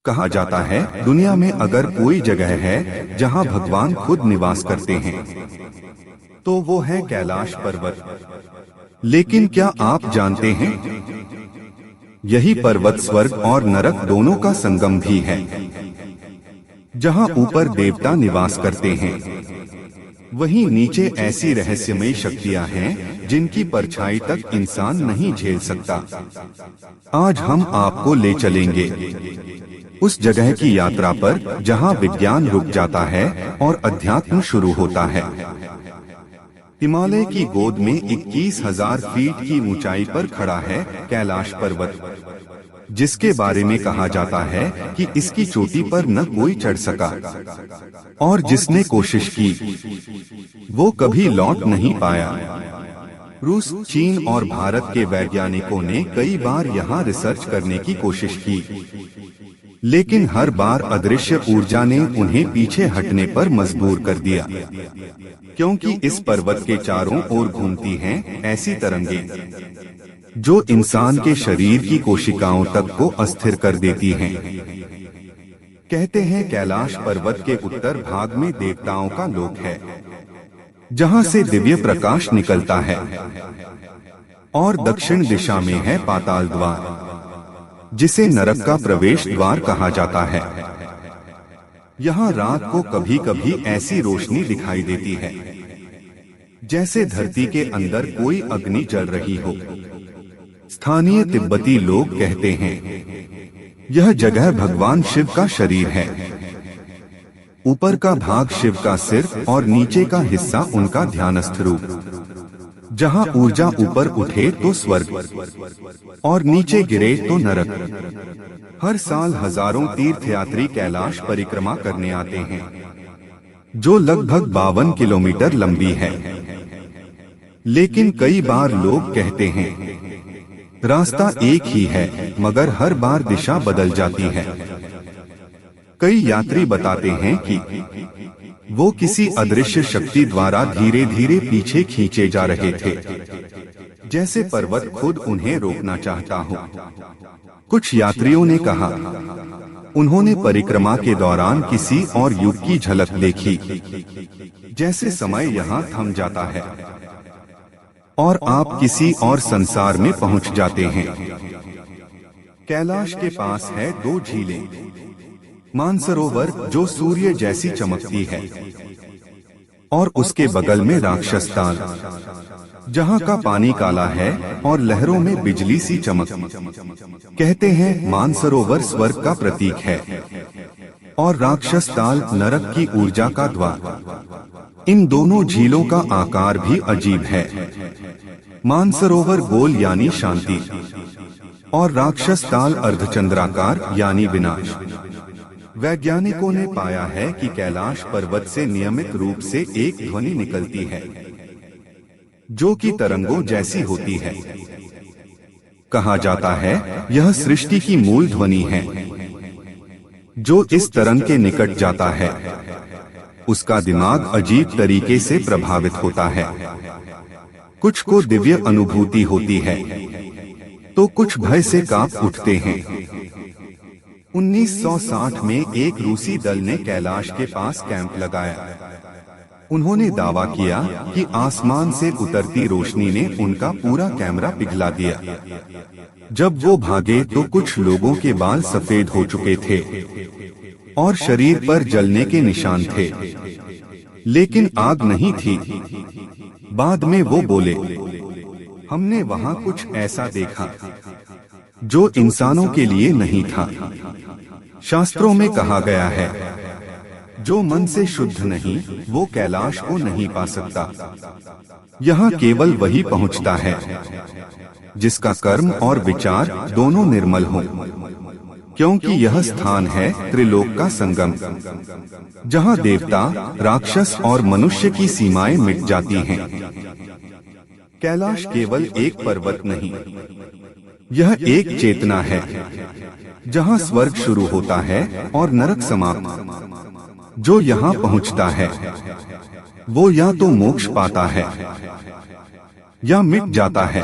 कहा जाता है दुनिया में अगर कोई जगह है जहां भगवान खुद निवास करते हैं तो वो है कैलाश पर्वत। लेकिन क्या आप जानते हैं यही पर्वत स्वर्ग और नरक दोनों का संगम भी है। जहां ऊपर देवता निवास करते हैं वहीं नीचे ऐसी रहस्यमयी शक्तियां हैं जिनकी परछाई तक इंसान नहीं झेल सकता। आज हम आपको ले चलेंगे उस जगह की यात्रा पर जहां विज्ञान रुक जाता है और अध्यात्म शुरू होता है। हिमालय की गोद में 21,000 फीट की ऊंचाई पर खड़ा है कैलाश पर्वत, जिसके बारे में कहा जाता है कि इसकी चोटी पर न कोई चढ़ सका और जिसने कोशिश की वो कभी लौट नहीं पाया। रूस, चीन और भारत के वैज्ञानिकों ने कई बार यहाँ रिसर्च करने की कोशिश की, लेकिन हर बार अदृश्य ऊर्जा ने उन्हें पीछे हटने पर मजबूर कर दिया, क्योंकि इस पर्वत के चारों ओर घूमती हैं ऐसी तरंगें जो इंसान के शरीर की कोशिकाओं तक को अस्थिर कर देती हैं। कहते हैं कैलाश पर्वत के उत्तर भाग में देवताओं का लोक है, जहां से दिव्य प्रकाश निकलता है, और दक्षिण दिशा में है पाताल द्वार, जिसे नरक का प्रवेश द्वार कहा जाता है। यहाँ रात को कभी कभी ऐसी रोशनी दिखाई देती है जैसे धरती के अंदर कोई अग्नि जल रही हो। स्थानीय तिब्बती लोग कहते हैं यह जगह भगवान शिव का शरीर है। ऊपर का भाग शिव का सिर और नीचे का हिस्सा उनका ध्यानस्थ रूप। जहां ऊर्जा ऊपर उठे तो स्वर्ग और नीचे गिरे तो नरक। हर साल हजारों तीर्थयात्री कैलाश परिक्रमा करने आते हैं, जो लगभग 52 किलोमीटर लंबी है। लेकिन कई बार लोग कहते हैं रास्ता एक ही है, मगर हर बार दिशा बदल जाती है। कई यात्री बताते हैं कि वो किसी अदृश्य शक्ति द्वारा धीरे धीरे पीछे खींचे जा रहे थे, जैसे पर्वत खुद उन्हें रोकना चाहता हो। कुछ यात्रियों ने कहा उन्होंने परिक्रमा के दौरान किसी और युग की झलक देखी, जैसे समय यहाँ थम जाता है और आप किसी और संसार में पहुँच जाते हैं। कैलाश के पास है 2 झीलें, मानसरोवर जो सूर्य जैसी चमकती है, और उसके बगल में राक्षस ताल, जहाँ का पानी काला है और लहरों में बिजली सी चमक। कहते हैं मानसरोवर स्वर्ग का प्रतीक है और राक्षस ताल नरक की ऊर्जा का द्वार। इन दोनों झीलों का आकार भी अजीब है। मानसरोवर गोल यानी शांति और राक्षस ताल अर्धचंद्राकार यानी विनाश। वैज्ञानिकों ने पाया है कि कैलाश पर्वत से नियमित रूप से एक ध्वनि निकलती है जो कि तरंगों जैसी होती है। कहा जाता है यह सृष्टि की मूल ध्वनि है। जो इस तरंग के निकट जाता है उसका दिमाग अजीब तरीके से प्रभावित होता है। कुछ को दिव्य अनुभूति होती है तो कुछ भय से कांप उठते हैं। 1960 में एक रूसी दल ने कैलाश के पास कैंप लगाया। उन्होंने दावा किया कि आसमान से उतरती रोशनी ने उनका पूरा कैमरा पिघला दिया। जब वो भागे तो कुछ लोगों के बाल सफेद हो चुके थे और शरीर पर जलने के निशान थे, लेकिन आग नहीं थी। बाद में वो बोले हमने वहाँ कुछ ऐसा देखा जो इंसानों के लिए नहीं था। शास्त्रों में कहा गया है जो मन से शुद्ध नहीं वो कैलाश को नहीं पा सकता। यहाँ केवल वही पहुँचता है जिसका कर्म और विचार दोनों निर्मल हों, क्योंकि यह स्थान है त्रिलोक का संगम, जहाँ देवता, राक्षस और मनुष्य की सीमाएं मिट जाती हैं। कैलाश केवल एक पर्वत नहीं, यह एक चेतना है जहाँ स्वर्ग शुरू होता है और नरक समाप्त। जो यहाँ पहुँचता है वो या तो मोक्ष पाता है या मिट जाता है।